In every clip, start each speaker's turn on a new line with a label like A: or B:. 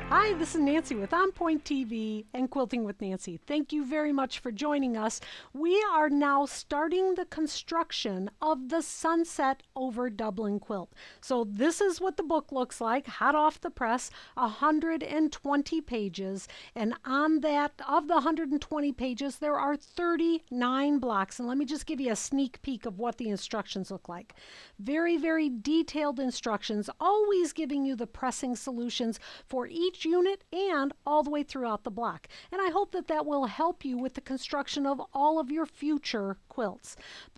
A: Hi, this is Nancy with On Point TV and Quilting with Nancy. Thank you very much for joining us. We are now starting the construction of the Sunset Over Dublin quilt. So this is what the book looks like, hot off the press, 120 pages. And on that, of the 120 pages, there are 39 blocks. And let me just give you a sneak peek of what the instructions look like. Very, very detailed instructions, always giving you the pressing solutions for each unit and all the way throughout the block. And I hope that that will help you with the construction of all of your future quilts.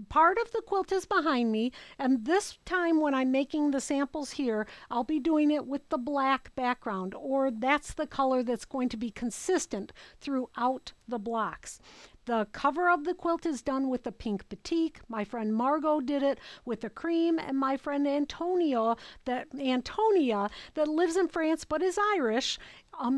A: Part of the quilt is behind me, and this time when I'm making the samples here, I'll be doing it with the black background, or that's the color that's going to be consistent throughout the blocks. The cover of the quilt is done with the pink batik. My friend Margot did it with the cream, and my friend Antonia that lives in France but is Irish,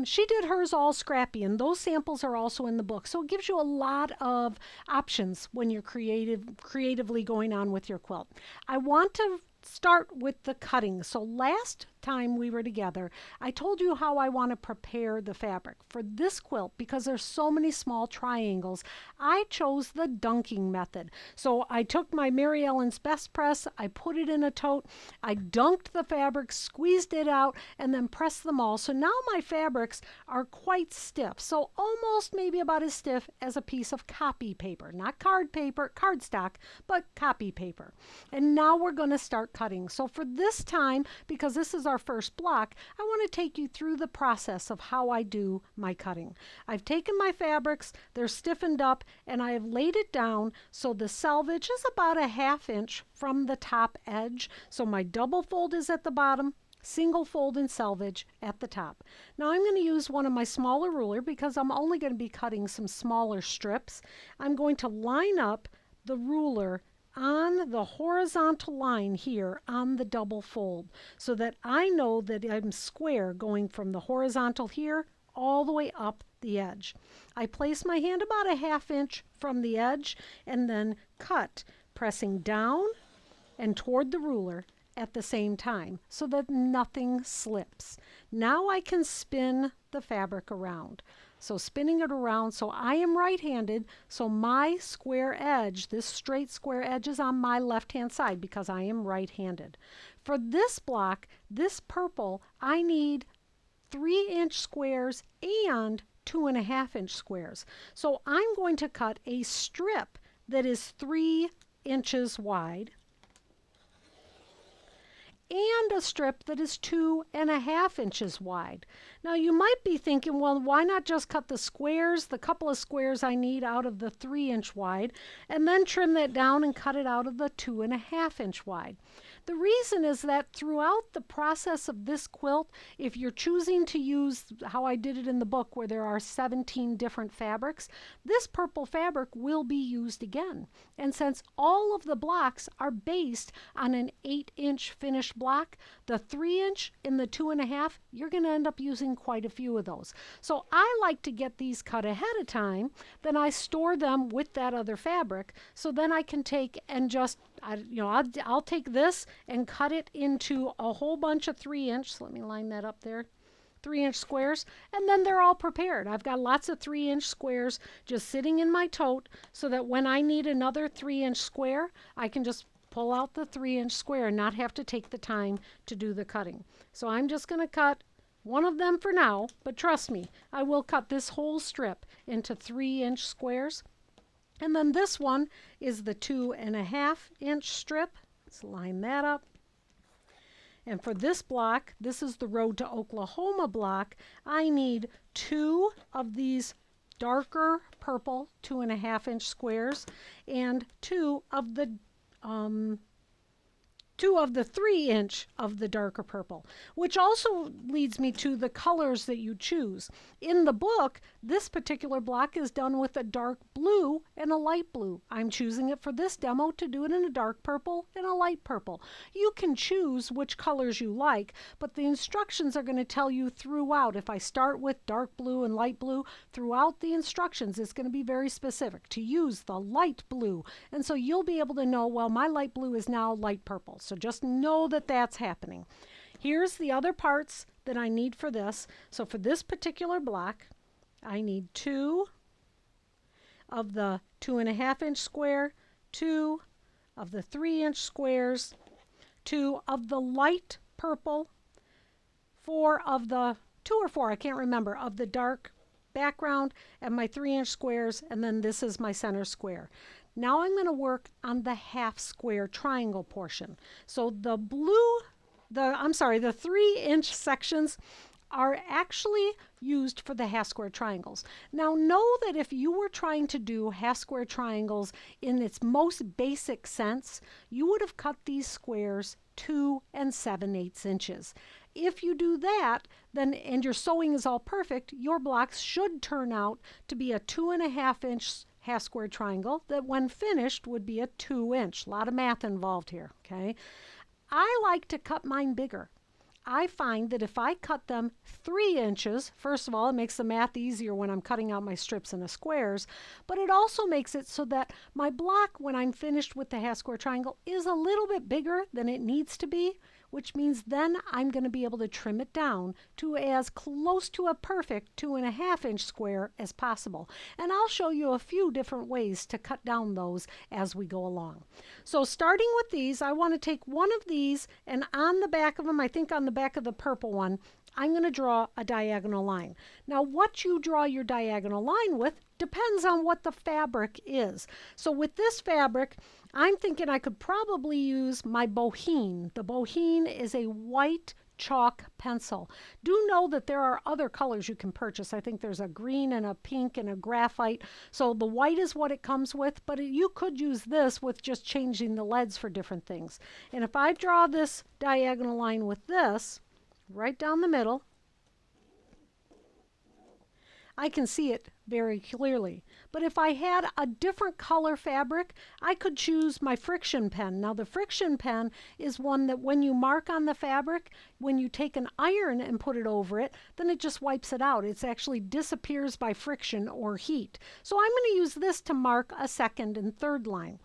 A: she did hers all scrappy, and those samples are also in the book. So it gives you a lot of options when you're creatively going on with your quilt. I want to start with the cutting. So last time we were together, I told you how I want to prepare the fabric. For this quilt, because there's so many small triangles, I chose the dunking method. So I took my Mary Ellen's Best Press, I put it in a tote, I dunked the fabric, squeezed it out, and then pressed them all. So now my fabrics are quite stiff. So almost maybe about as stiff as a piece of copy paper. Not card paper, cardstock, but copy paper. And now we're going to start cutting. So for this time, because this is our first block, I want to take you through the process of how I do my cutting. I've taken my fabrics, they're stiffened up, and I have laid it down so the selvage is about a 1/2 inch from the top edge. So my double fold is at the bottom, single fold and selvage at the top. Now I'm going to use one of my smaller ruler because I'm only going to be cutting some smaller strips. I'm going to line up the ruler on the horizontal line here on the double fold so that I know that I'm square going from the horizontal here all the way up the edge. I place my hand about a 1/2 inch from the edge and then cut, pressing down and toward the ruler at the same time so that nothing slips. Now I can spin the fabric around. So spinning it around, so I am right-handed, so my square edge, this straight square edge is on my left-hand side because I am right-handed. For this block, this purple, I need 3-inch squares and 2.5 inch squares. So I'm going to cut a strip that is 3 inches wide and a strip that is 2.5 inches wide. Now you might be thinking, well, why not just cut the squares, the couple of squares I need out of the 3-inch wide, and then trim that down and cut it out of the 2.5 inch wide? The reason is that throughout the process of this quilt, if you're choosing to use how I did it in the book where there are 17 different fabrics, this purple fabric will be used again. And since all of the blocks are based on an 8-inch finished block, the 3-inch and the 2.5, you're going to end up using quite a few of those. So I like to get these cut ahead of time, then I store them with that other fabric, so then I can take and just, I'll take this and cut it into a whole bunch of 3-inch, so let me line that up there, 3-inch squares, and then they're all prepared. I've got lots of 3-inch squares just sitting in my tote so that when I need another 3-inch square, I can just pull out the 3-inch square and not have to take the time to do the cutting. So I'm just going to cut one of them for now, but trust me, I will cut this whole strip into 3-inch squares. And then this one is the 2.5 inch strip. Let's line that up. And for this block, this is the Road to Oklahoma block, I need 2 of these darker purple 2.5 inch squares and 2 of the 3-inch of the darker purple, which also leads me to the colors that you choose. In the book, this particular block is done with a dark blue and a light blue. I'm choosing it for this demo to do it in a dark purple and a light purple. You can choose which colors you like, but the instructions are going to tell you throughout. If I start with dark blue and light blue, throughout the instructions, it's going to be very specific to use the light blue. And so you'll be able to know, well, my light blue is now light purple. So just know that that's happening. Here's the other parts that I need for this. So for this particular block, I need 2 of the 2.5-inch square, 2 of the 3-inch squares, 2 of the light purple, 4 of the 2 or 4, I can't remember, of the dark background, and my 3-inch squares, and then this is my center square. Now I'm going to work on the half square triangle portion. So the 3-inch sections are actually used for the half square triangles. Now know that if you were trying to do half square triangles in its most basic sense, you would have cut these squares 2 7/8 inches. If you do that, then, and your sewing is all perfect, your blocks should turn out to be a 2.5-inch half square triangle that when finished would be a 2-inch. A lot of math involved here, okay? I like to cut mine bigger. I find that if I cut them 3 inches, first of all, it makes the math easier when I'm cutting out my strips and the squares, but it also makes it so that my block, when I'm finished with the half square triangle, is a little bit bigger than it needs to be, which means then I'm going to be able to trim it down to as close to a perfect 2.5-inch square as possible. And I'll show you a few different ways to cut down those as we go along. So starting with these, I want to take one of these, and on the back of them, I think on the back of the purple one, I'm going to draw a diagonal line. Now what you draw your diagonal line with depends on what the fabric is. So with this fabric, I'm thinking I could probably use my Boheen. The Boheen is a white chalk pencil. Do know that there are other colors you can purchase. I think there's a green and a pink and a graphite. So the white is what it comes with, but you could use this with just changing the leads for different things. And if I draw this diagonal line with this, right down the middle, I can see it very clearly. But if I had a different color fabric, I could choose my friction pen. Now the friction pen is one that when you mark on the fabric, when you take an iron and put it over it, then it just wipes it out. It actually disappears by friction or heat. So I'm going to use this to mark a second and third line.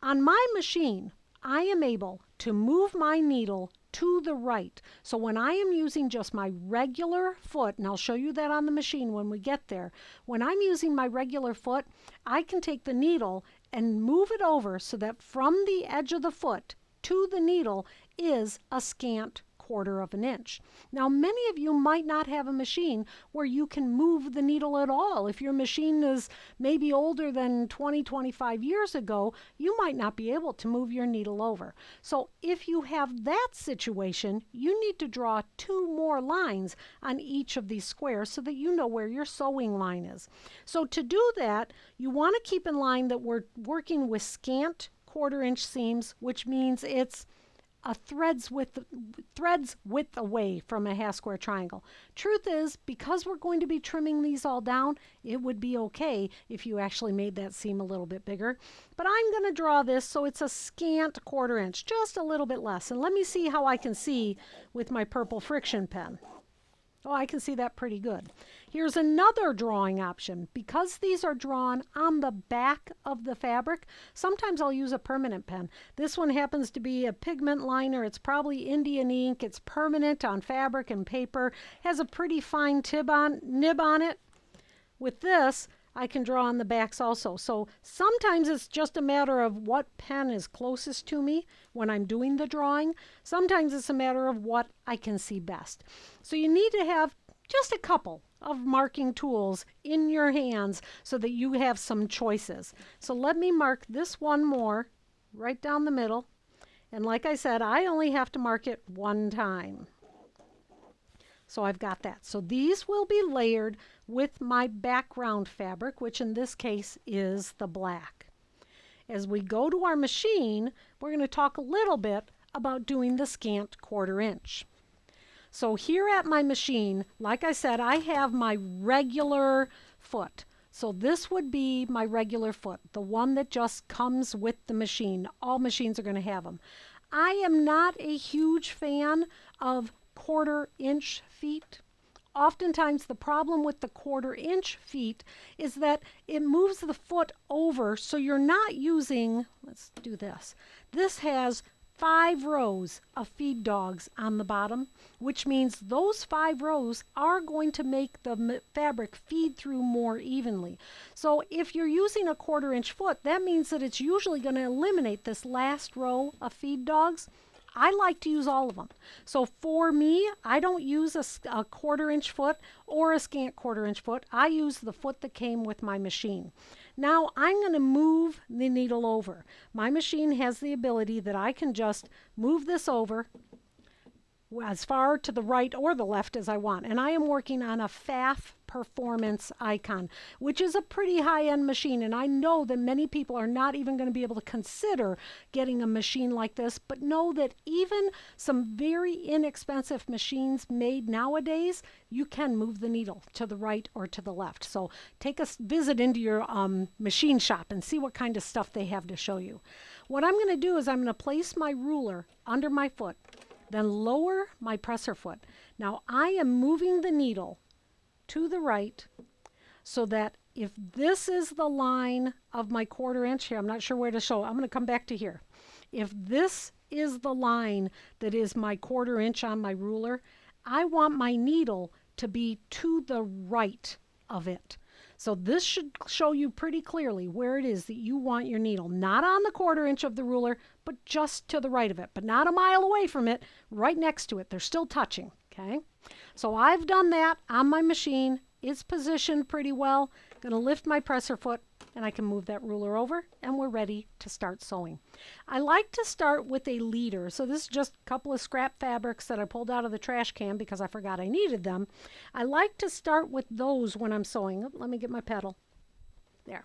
A: On my machine, I am able to move my needle to the right. So when I am using just my regular foot, and I'll show you that on the machine when we get there, when I'm using my regular foot, I can take the needle and move it over so that from the edge of the foot to the needle is a scant 1/4 of an inch. Now many of you might not have a machine where you can move the needle at all. If your machine is maybe older than 20-25 years ago, you might not be able to move your needle over. So if you have that situation, you need to draw 2 more lines on each of these squares so that you know where your sewing line is. So to do that, you want to keep in mind that we're working with scant 1/4 inch seams, which means it's a thread's width away from a half square triangle. Truth is, because we're going to be trimming these all down, it would be okay if you actually made that seam a little bit bigger. But I'm going to draw this so it's a scant 1/4 inch, just a little bit less. And let me see how I can see with my purple friction pen. Oh, I can see that pretty good. Here's another drawing option. Because these are drawn on the back of the fabric, sometimes I'll use a permanent pen. This one happens to be a pigment liner. It's probably Indian ink. It's permanent on fabric and paper. Has a pretty fine nib on it. With this, I can draw on the backs also. So sometimes it's just a matter of what pen is closest to me when I'm doing the drawing. Sometimes it's a matter of what I can see best. So you need to have just a couple of marking tools in your hands so that you have some choices. So let me mark this one more right down the middle. And like I said, I only have to mark it one time. So I've got that. So these will be layered with my background fabric, which in this case is the black. As we go to our machine, we're going to talk a little bit about doing the scant 1/4 inch. So here at my machine, like I said, I have my regular foot. So this would be my regular foot, the one that just comes with the machine. All machines are going to have them. I am not a huge fan of 1/4 inch feet. Oftentimes the problem with the 1/4 inch feet is that it moves the foot over, so you're not using, let's do this. This has 5 rows of feed dogs on the bottom, which means those 5 rows are going to make the fabric feed through more evenly. So if you're using a 1/4 inch foot, that means that it's usually going to eliminate this last row of feed dogs. I like to use all of them. So for me, I don't use a 1/4 inch foot or a scant 1/4 inch foot. I use the foot that came with my machine. Now I'm going to move the needle over. My machine has the ability that I can just move this over as far to the right or the left as I want. And I am working on a FAF Performance Icon, which is a pretty high-end machine. And I know that many people are not even going to be able to consider getting a machine like this, but know that even some very inexpensive machines made nowadays, you can move the needle to the right or to the left. So take a visit into your machine shop and see what kind of stuff they have to show you. What I'm going to do is I'm going to place my ruler under my foot, then lower my presser foot. Now I am moving the needle to the right so that if this is the line of my 1/4 inch here, I'm not sure where to show, I'm going to come back to here. If this is the line that is my 1/4 inch on my ruler, I want my needle to be to the right of it. So this should show you pretty clearly where it is that you want your needle, not on the 1/4 inch of the ruler, but just to the right of it, but not a mile away from it, right next to it. They're still touching, okay? So I've done that on my machine. It's positioned pretty well. I'm going to lift my presser foot and I can move that ruler over and we're ready to start sewing. I like to start with a leader. So this is just a couple of scrap fabrics that I pulled out of the trash can because I forgot I needed them. I like to start with those when I'm sewing. Let me get my pedal. There.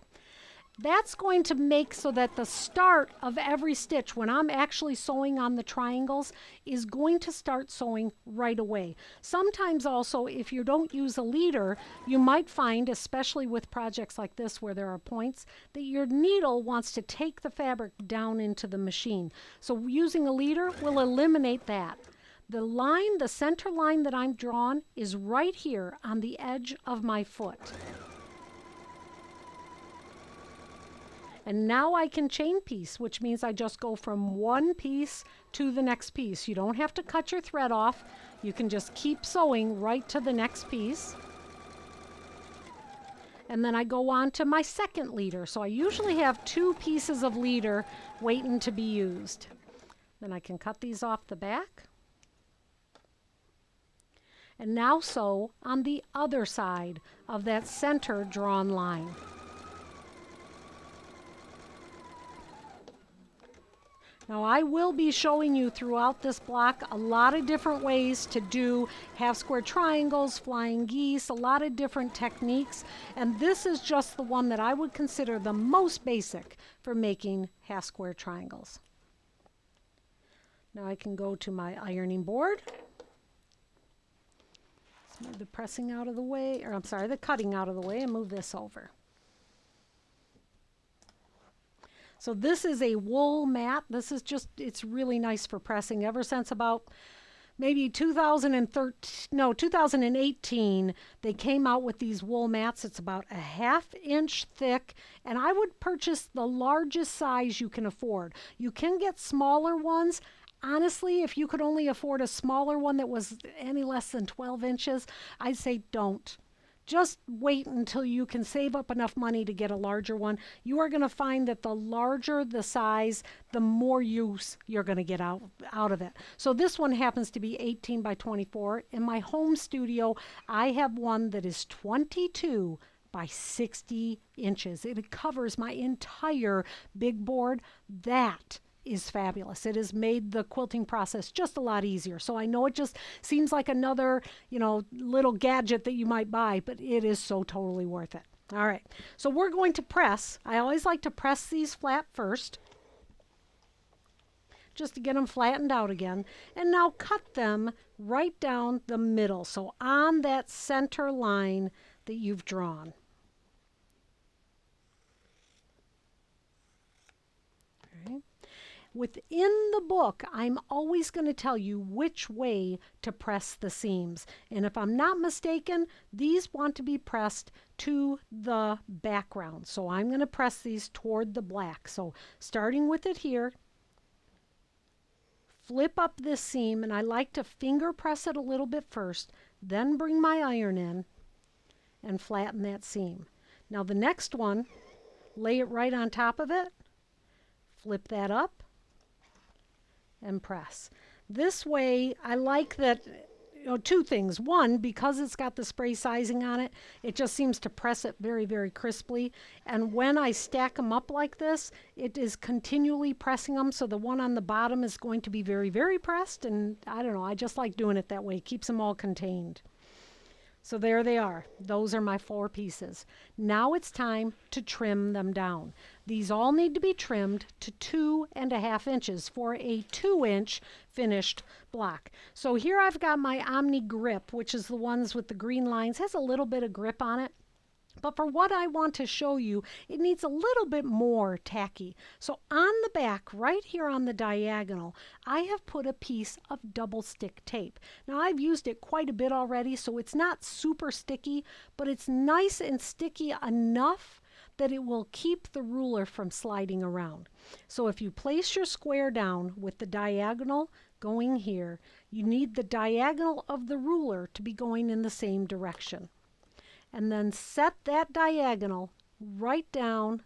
A: That's going to make so that the start of every stitch when I'm actually sewing on the triangles is going to start sewing right away. Sometimes also if you don't use a leader, you might find, especially with projects like this where there are points, that your needle wants to take the fabric down into the machine. So using a leader will eliminate that. The line, the center line that I'm drawn is right here on the edge of my foot. And now I can chain piece, which means I just go from one piece to the next piece. You don't have to cut your thread off. You can just keep sewing right to the next piece. And then I go on to my second leader. So I usually have 2 pieces of leader waiting to be used. Then I can cut these off the back. And now sew on the other side of that center drawn line. Now I will be showing you throughout this block a lot of different ways to do half square triangles, flying geese, a lot of different techniques. And this is just the one that I would consider the most basic for making half square triangles. Now I can go to my ironing board. Let's move the pressing out of the way, or I'm sorry, the cutting out of the way and move this over. So this is a wool mat. This is just, it's really nice for pressing. Ever since about maybe 2018, they came out with these wool mats. It's about a 1/2 inch thick, and I would purchase the largest size you can afford. You can get smaller ones. Honestly, if you could only afford a smaller one that was any less than 12 inches, I'd say don't. Just wait until you can save up enough money to get a larger one. You are going to find that the larger the size, the more use you're going to get out of it. So this one happens to be 18 by 24. In my home studio, I have one that is 22 by 60 inches. It covers my entire big board. That is fabulous. It has made the quilting process just a lot easier. So I know it just seems like another, little gadget that you might buy, but it is so totally worth it. All right, so we're going to press. I always like to press these flat first, just to get them flattened out again. And now cut them right down the middle, so on that center line that you've drawn. Within the book, I'm always going to tell you which way to press the seams. And if I'm not mistaken, these want to be pressed to the background. So I'm going to press these toward the black. So starting with it here, flip up this seam, and I like to finger press it a little bit first, then bring my iron in and flatten that seam. Now the next one, lay it right on top of it, flip that up, and press. This way, I like that, two things. One, because it's got the spray sizing on it, it just seems to press it very, very crisply. And when I stack them up like this, it is continually pressing them. So the one on the bottom is going to be very, very pressed. And I don't know, I just like doing it that way. It keeps them all contained. So there they are. Those are my 4 pieces. Now it's time to trim them down. These all need to be trimmed to 2.5 inches for a 2-inch finished block. So here I've got my Omni Grip, which is the ones with the green lines. It has a little bit of grip on it. But for what I want to show you, it needs a little bit more tacky. So on the back, right here on the diagonal, I have put a piece of double stick tape. Now I've used it quite a bit already, so it's not super sticky, but it's nice and sticky enough that it will keep the ruler from sliding around. So if you place your square down with the diagonal going here, you need the diagonal of the ruler to be going in the same direction. And then set that diagonal right down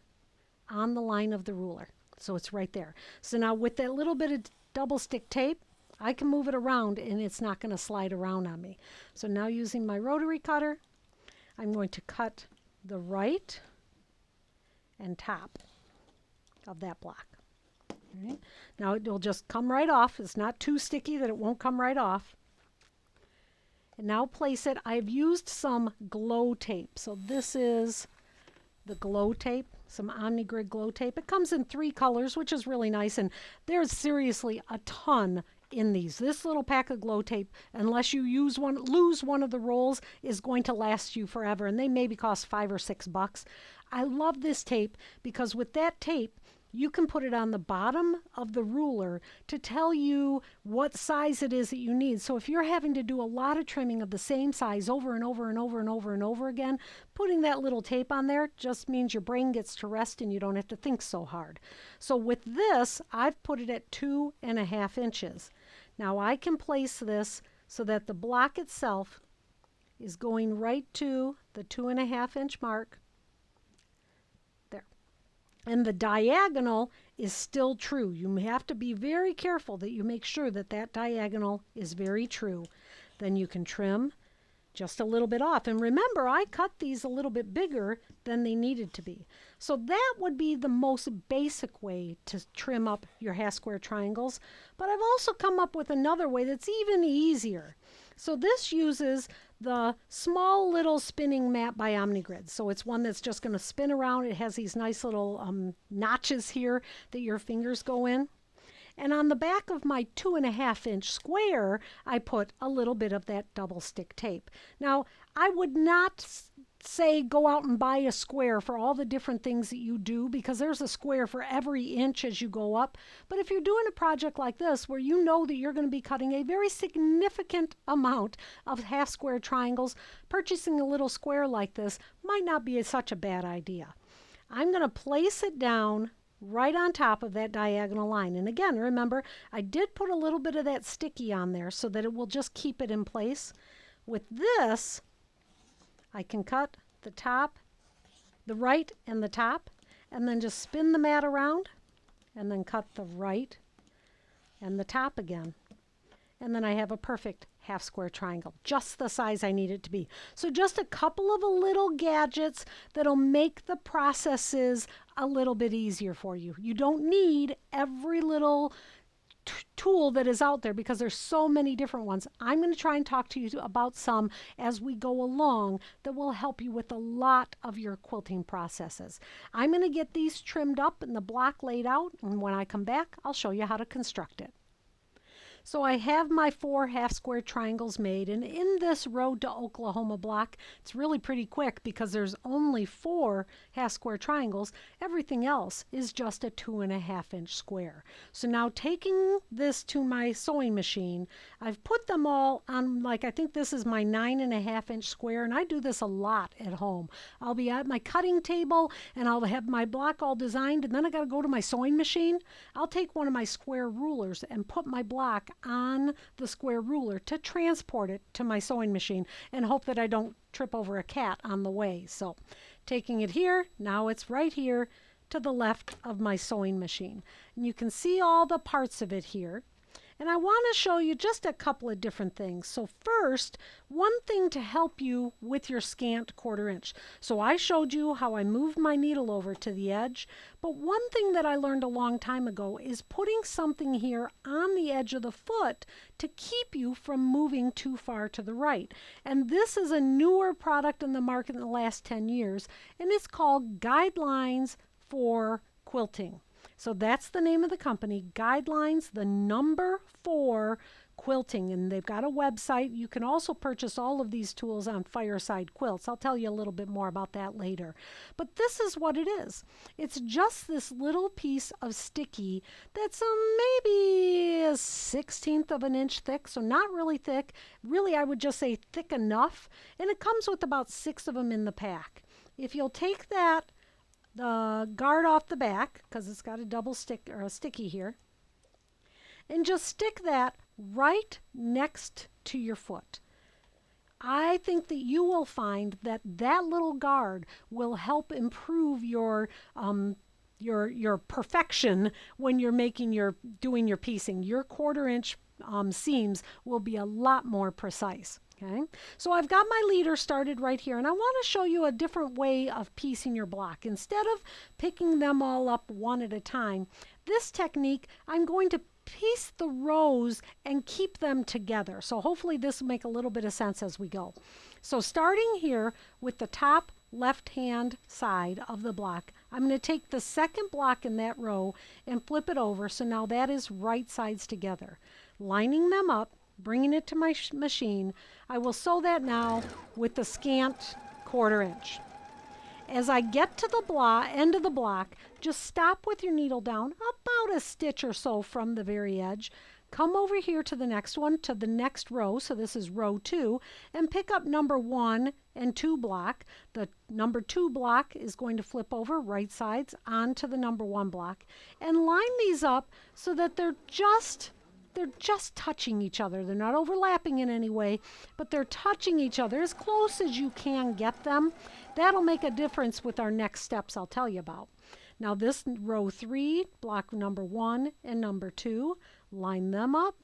A: on the line of the ruler. So it's right there. So now with that little bit of double stick tape, I can move it around and it's not going to slide around on me. So now using my rotary cutter, I'm going to cut the right and top of that block. Right. Now it will just come right off. It's not too sticky that it won't come right off. And now place it. I've used some glow tape. So this is the glow tape, some OmniGrid glow tape. It comes in 3 colors, which is really nice. And there's seriously a ton in these. This little pack of glow tape, unless you lose one of the rolls, is going to last you forever. And they maybe cost $5 or $6. I love this tape because with that tape, you can put it on the bottom of the ruler to tell you what size it is that you need. So if you're having to do a lot of trimming of the same size over and over and over and over and over again, putting that little tape on there just means your brain gets to rest and you don't have to think so hard. So with this, I've put it at 2.5 inches. Now I can place this so that the block itself is going right to the 2.5 inch mark. And the diagonal is still true. You have to be very careful that you make sure that that diagonal is very true. Then you can trim just a little bit off. And remember, I cut these a little bit bigger than they needed to be. So that would be the most basic way to trim up your half square triangles. But I've also come up with another way that's even easier. So this uses the small little spinning mat by OmniGrid. So it's one that's just going to spin around. It has these nice little notches here that your fingers go in. And on the back of my 2.5 inch square, I put a little bit of that double stick tape. Now, I would not say go out and buy a square for all the different things that you do, because there's a square for every inch as you go up. But if you're doing a project like this where you know that you're going to be cutting a very significant amount of half square triangles, purchasing a little square like this might not be such a bad idea. I'm going to place it down right on top of that diagonal line. And again, remember, I did put a little bit of that sticky on there so that it will just keep it in place. With this, I can cut the top, the right and the top, and then just spin the mat around, and then cut the right and the top again. And then I have a perfect half square triangle, just the size I need it to be. So just a couple of little gadgets that'll make the processes a little bit easier for you. You don't need every little tool that is out there because there's so many different ones. I'm going to try and talk to you about some as we go along that will help you with a lot of your quilting processes. I'm going to get these trimmed up and the block laid out, and when I come back, I'll show you how to construct it. So I have my 4 half square triangles made, and in this Road to Oklahoma block, it's really pretty quick because there's only 4 half square triangles. Everything else is just a 2.5-inch square. So now taking this to my sewing machine, I've put them all on, like, I think this is my 9.5-inch square, and I do this a lot at home. I'll be at my cutting table and I'll have my block all designed, and then I got to go to my sewing machine. I'll take one of my square rulers and put my block on the square ruler to transport it to my sewing machine and hope that I don't trip over a cat on the way. So taking it here, now it's right here to the left of my sewing machine. And you can see all the parts of it here. And I want to show you just a couple of different things. So first, one thing to help you with your scant 1/4 inch. So I showed you how I moved my needle over to the edge, but one thing that I learned a long time ago is putting something here on the edge of the foot to keep you from moving too far to the right. And this is a newer product in the market in the last 10 years, and it's called Guidelines for Quilting. So that's the name of the company, Guidelines, the number 4 Quilting. And they've got a website. You can also purchase all of these tools on Fireside Quilts. I'll tell you a little bit more about that later. But this is what it is. It's just this little piece of sticky that's maybe a 1/16 of an inch thick, so not really thick. Really, I would just say thick enough. And it comes with about 6 of them in the pack. If you'll take that the guard off the back, because it's got a double stick or a sticky here, and just stick that right next to your foot. I think that you will find that that little guard will help improve your perfection when you're doing your piecing. Your 1/4 inch seams will be a lot more precise. Okay, so I've got my leader started right here, and I want to show you a different way of piecing your block. Instead of picking them all up one at a time, this technique, I'm going to piece the rows and keep them together. So hopefully this will make a little bit of sense as we go. So starting here with the top left-hand side of the block, I'm going to take the second block in that row and flip it over. So now that is right sides together. Lining them up, bringing it to my machine, I will sew that now with the scant 1/4 inch. As I get to the end of the block, just stop with your needle down about a stitch or so from the very edge. Come over here to the next one, to the next row, so this is row 2, and pick up number 1 and 2 block. The number 2 block is going to flip over right sides onto the number 1 block. And line these up so that they're just touching each other. They're not overlapping in any way, but they're touching each other as close as you can get them. That'll make a difference with our next steps I'll tell you about. Now this row 3, block number 1 and number 2, line them up.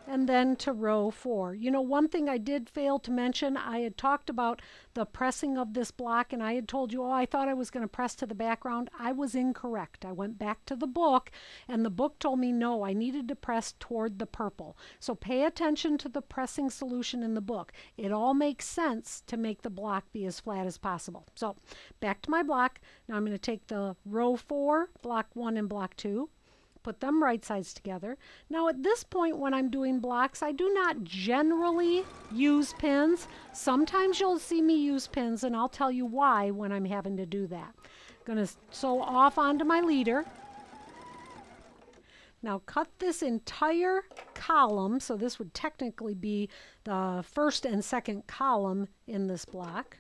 A: And then to row 4. You know, one thing I did fail to mention, I had talked about the pressing of this block, and I had told you, oh, I thought I was going to press to the background. I was incorrect. I went back to the book, and the book told me no, I needed to press toward the purple. So pay attention to the pressing solution in the book. It all makes sense to make the block be as flat as possible. So back to my block. Now I'm going to take the row 4, block 1 and block 2. Put them right sides together. Now at this point when I'm doing blocks, I do not generally use pins. Sometimes you'll see me use pins, and I'll tell you why when I'm having to do that. I'm going to sew off onto my leader. Now cut this entire column, so this would technically be the first and second column in this block.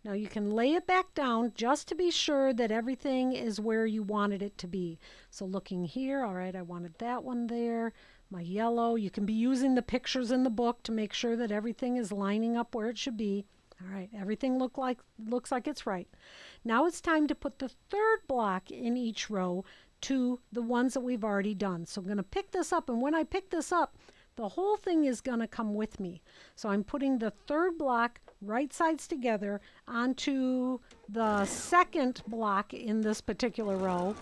A: Now you can lay it back down just to be sure that everything is where you wanted it to be. So looking here, all right, I wanted that one there, my yellow. You can be using the pictures in the book to make sure that everything is lining up where it should be. All right, everything looks like it's right. Now it's time to put the third block in each row to the ones that we've already done. So I'm going to pick this up, and when I pick this up, the whole thing is going to come with me. So I'm putting the third block right sides together onto the second block in this particular row.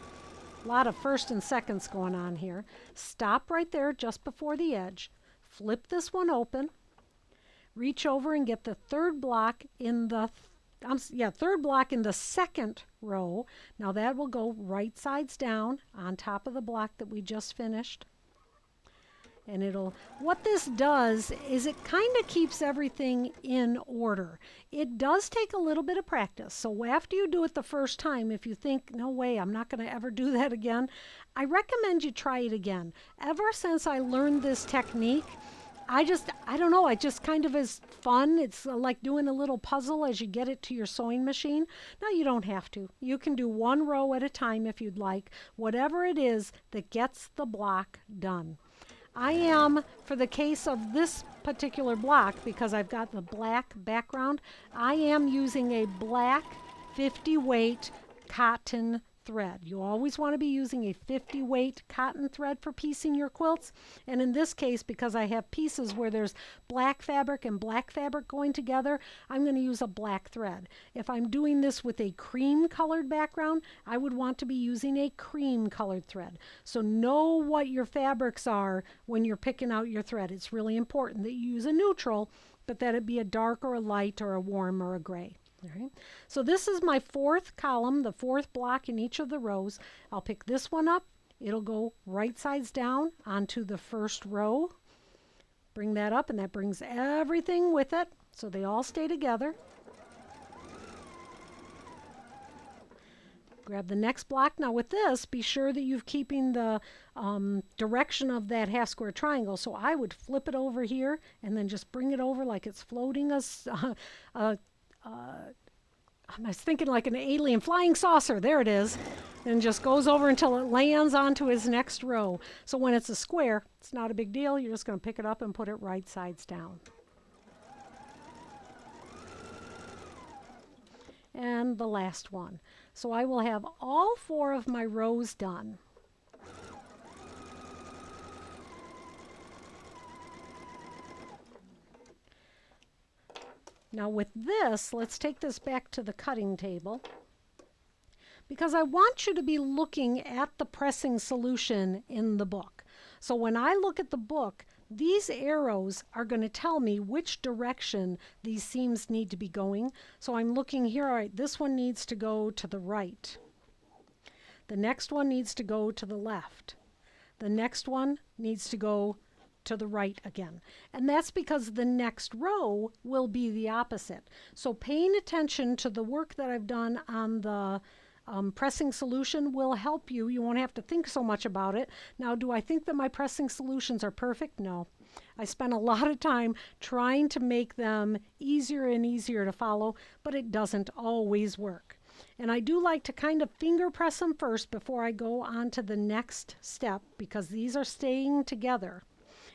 A: A lot of first and seconds going on here. Stop right there just before the edge. Flip this one open. Reach over and get the third block in the third block in the second row. Now that will go right sides down on top of the block that we just finished. And what this does is it kind of keeps everything in order. It does take a little bit of practice. So after you do it the first time, if you think, no way, I'm not going to ever do that again, I recommend you try it again. Ever since I learned this technique, I don't know, it just kind of is fun. It's like doing a little puzzle as you get it to your sewing machine. Now you don't have to. You can do one row at a time if you'd like, whatever it is that gets the block done. I am, for the case of this particular block, because I've got the black background, I am using a black 50 weight cotton thread. You always want to be using a 50 weight cotton thread for piecing your quilts. And in this case, because I have pieces where there's black fabric and black fabric going together, I'm going to use a black thread. If I'm doing this with a cream colored background, I would want to be using a cream colored thread. So know what your fabrics are when you're picking out your thread. It's really important that you use a neutral, but that it be a dark or a light or a warm or a gray. All right. So this is my fourth column, the fourth block in each of the rows. I'll pick this one up. It'll go right sides down onto the first row. Bring that up, and that brings everything with it, so they all stay together. Grab the next block. Now with this, be sure that you're keeping the direction of that half square triangle. So I would flip it over here and then just bring it over like it's floating I was thinking like an alien flying saucer. There it is. And just goes over until it lands onto his next row. So when it's a square, it's not a big deal. You're just going to pick it up and put it right sides down. And the last one. So I will have all 4 of my rows done. Now with this, let's take this back to the cutting table, because I want you to be looking at the pressing solution in the book. So when I look at the book, these arrows are going to tell me which direction these seams need to be going. So I'm looking here, all right, this one needs to go to the right. The next one needs to go to the left. The next one needs to go to the right again. And that's because the next row will be the opposite. So paying attention to the work that I've done on the pressing solution will help you. You won't have to think so much about it. Now, do I think that my pressing solutions are perfect? No. I spent a lot of time trying to make them easier and easier to follow, but it doesn't always work. And I do like to kind of finger press them first before I go on to the next step, because these are staying together.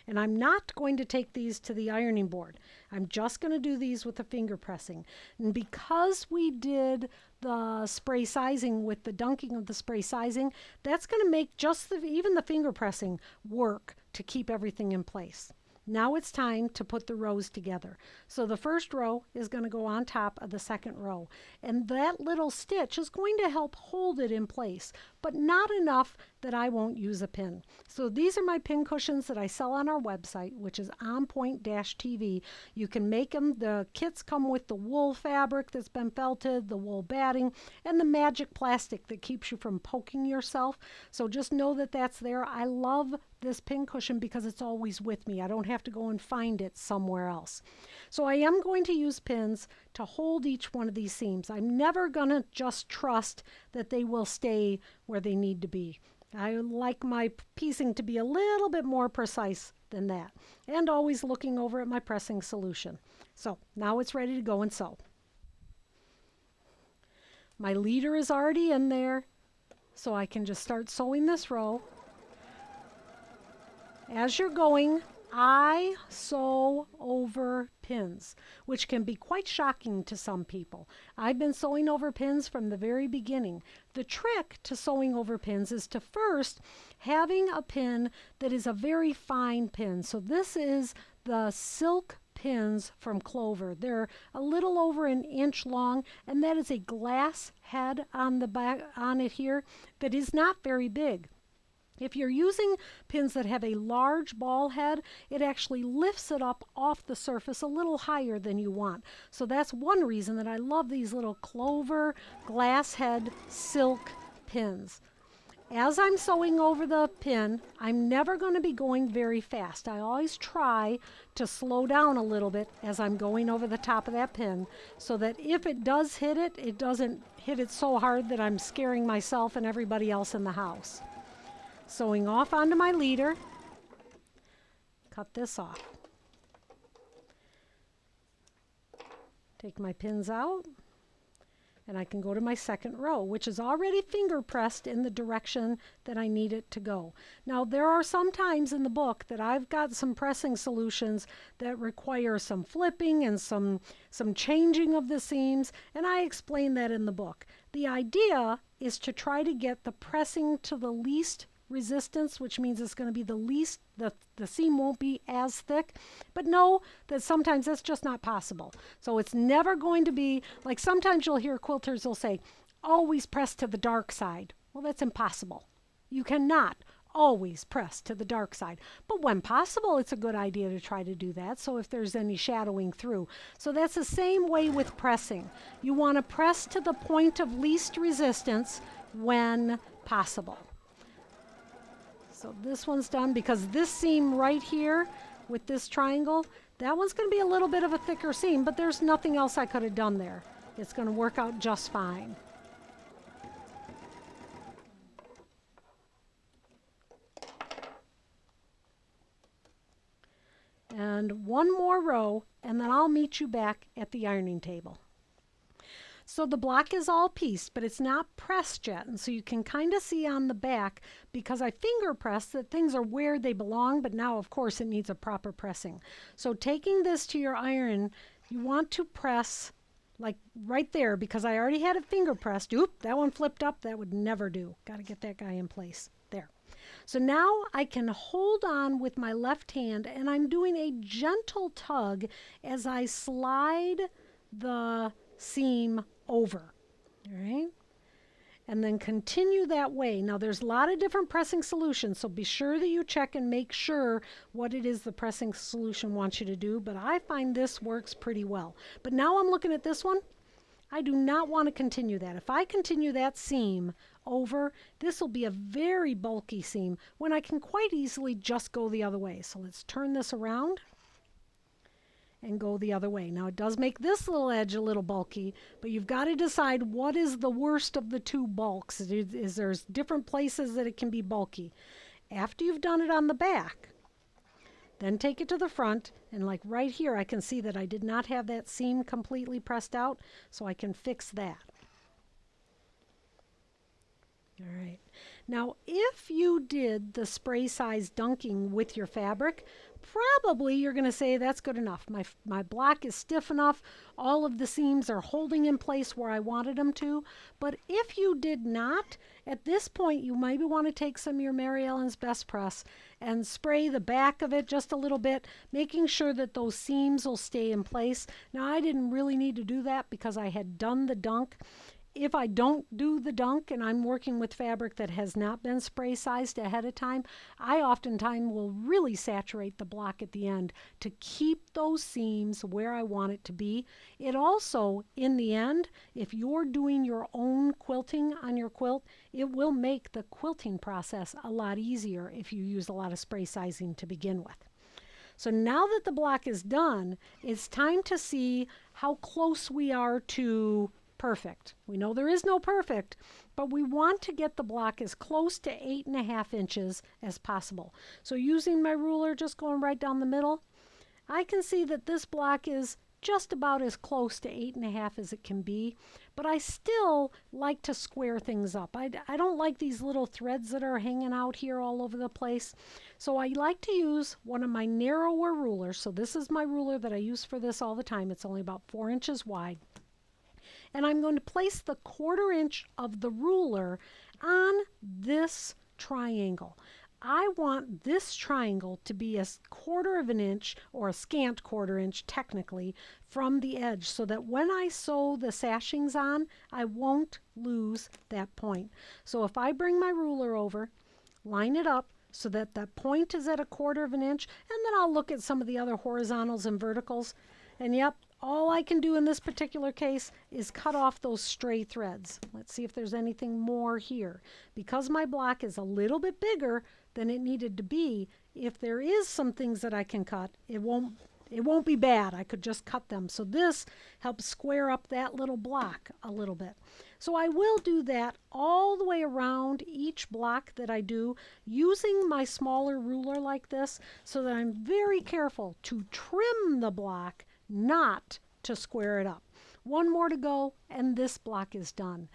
A: And I'm not going to take these to the ironing board. I'm just going to do these with the finger pressing. And because we did the spray sizing with the dunking of the spray sizing, that's going to make just even the finger pressing work to keep everything in place. Now it's time to put the rows together. So the first row is going to go on top of the second row. And that little stitch is going to help hold it in place, but not enough that I won't use a pin. So these are my pin cushions that I sell on our website, which is onpoint-tv. You can make them. The kits come with the wool fabric that's been felted, the wool batting, and the magic plastic that keeps you from poking yourself. So just know that that's there. I love this pin cushion because it's always with me. I don't have to go and find it somewhere else. So I am going to use pins to hold each one of these seams. I'm never going to just trust that they will stay where they need to be. I like my piecing to be a little bit more precise than that, and always looking over at my pressing solution. So now it's ready to go and sew. My leader is already in there, so I can just start sewing this row. As you're going, I sew over pins, which can be quite shocking to some people. I've been sewing over pins from the very beginning. The trick to sewing over pins is to first having a pin that is a very fine pin. So this is the silk pins from Clover. They're a little over an inch long, and that is a glass head on the back on it here that is not very big. If you're using pins that have a large ball head, it actually lifts it up off the surface a little higher than you want. So that's one reason that I love these little clover glass head silk pins. As I'm sewing over the pin, I'm never going to be going very fast. I always try to slow down a little bit as I'm going over the top of that pin so that if it does hit it, it doesn't hit it so hard that I'm scaring myself and everybody else in the house. Sewing off onto my leader, cut this off. Take my pins out, and I can go to my second row, which is already finger pressed in the direction that I need it to go. Now, there are some times in the book that I've got some pressing solutions that require some flipping and some changing of the seams, and I explain that in the book. The idea is to try to get the pressing to the least resistance, which means it's going to be the least, the seam won't be as thick. But know that sometimes that's just not possible. So it's never going to be, like sometimes you'll hear quilters will say, always press to the dark side. Well, that's impossible. You cannot always press to the dark side. But when possible, it's a good idea to try to do that. So if there's any shadowing through. So that's the same way with pressing. You want to press to the point of least resistance when possible. So this one's done because this seam right here with this triangle, that one's going to be a little bit of a thicker seam, but there's nothing else I could have done there. It's going to work out just fine. And one more row, and then I'll meet you back at the ironing table. So the block is all pieced, but it's not pressed yet. And so you can kind of see on the back, because I finger press, that things are where they belong, but now of course it needs a proper pressing. So taking this to your iron, you want to press like right there, because I already had it finger pressed. Oop, that one flipped up. That would never do. Got to get that guy in place. There. So now I can hold on with my left hand, and I'm doing a gentle tug as I slide the seam over. All right, and then continue that way. Now there's a lot of different pressing solutions, so be sure that you check and make sure what it is the pressing solution wants you to do, but I find this works pretty well. But now I'm looking at this one. I do not want to continue that. If I continue that seam over, this will be a very bulky seam when I can quite easily just go the other way. So let's turn this around and go the other way. Now it does make this little edge a little bulky, but you've got to decide what is the worst of the two bulks. There's different places that it can be bulky. After you've done it on the back, then take it to the front, and like right here I can see that I did not have that seam completely pressed out, so I can fix that. All right. Now, if you did the spray size dunking with your fabric, probably you're going to say that's good enough. My block is stiff enough. All of the seams are holding in place where I wanted them to. But if you did not, at this point you maybe want to take some of your Mary Ellen's Best Press and spray the back of it just a little bit, making sure that those seams will stay in place. Now, I didn't really need to do that because I had done the dunk. If I don't do the dunk and I'm working with fabric that has not been spray sized ahead of time, I oftentimes will really saturate the block at the end to keep those seams where I want it to be. It also, in the end, if you're doing your own quilting on your quilt, it will make the quilting process a lot easier if you use a lot of spray sizing to begin with. So now that the block is done, it's time to see how close we are to perfect. We know there is no perfect, but we want to get the block as close to 8.5 inches as possible. So using my ruler, just going right down the middle, I can see that this block is just about as close to 8.5 as it can be, but I still like to square things up. I don't like these little threads that are hanging out here all over the place. So I like to use one of my narrower rulers. So this is my ruler that I use for this all the time. It's only about 4 inches wide. And I'm going to place the 1/4 inch of the ruler on this triangle. I want this triangle to be a 1/4 of an inch, or a scant 1/4 inch technically, from the edge, so that when I sew the sashings on, I won't lose that point. So if I bring my ruler over, line it up so that the point is at 1/4 of an inch, and then I'll look at some of the other horizontals and verticals. And yep, all I can do in this particular case is cut off those stray threads. Let's see if there's anything more here. Because my block is a little bit bigger than it needed to be, if there is some things that I can cut, it won't be bad. I could just cut them. So this helps square up that little block a little bit. So I will do that all the way around each block that I do using my smaller ruler like this, so that I'm very careful to trim the block, not to square it up. One more to go and this block is done.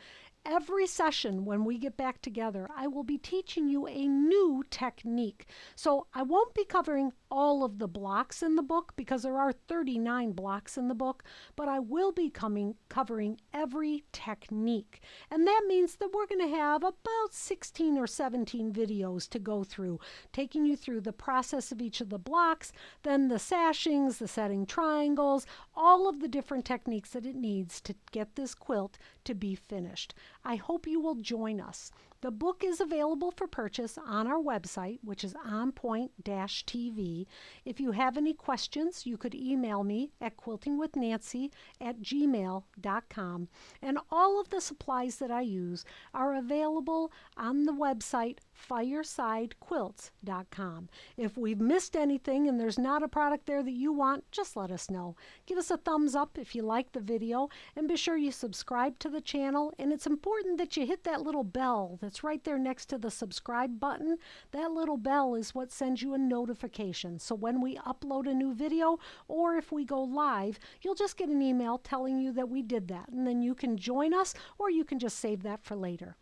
A: Every session when we get back together, I will be teaching you a new technique. So I won't be covering all of the blocks in the book because there are 39 blocks in the book, but I will be covering every technique. And that means that we're going to have about 16 or 17 videos to go through, taking you through the process of each of the blocks, then the sashings, the setting triangles, all of the different techniques that it needs to get this quilt to be finished. I hope you will join us. The book is available for purchase on our website, which is onpoint-tv. If you have any questions, you could email me at quiltingwithnancy@gmail.com. And all of the supplies that I use are available on the website firesidequilts.com. If we've missed anything and there's not a product there that you want, just let us know. Give us a thumbs up if you like the video, and be sure you subscribe to the channel. And it's important that you hit that little bell that's right there next to the subscribe button. That little bell is what sends you a notification. So when we upload a new video, or if we go live, you'll just get an email telling you that we did that. And then you can join us, or you can just save that for later.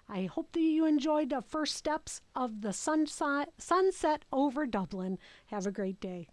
A: I hope that you enjoyed the first steps of the Sunset Over Dublin. Have a great day.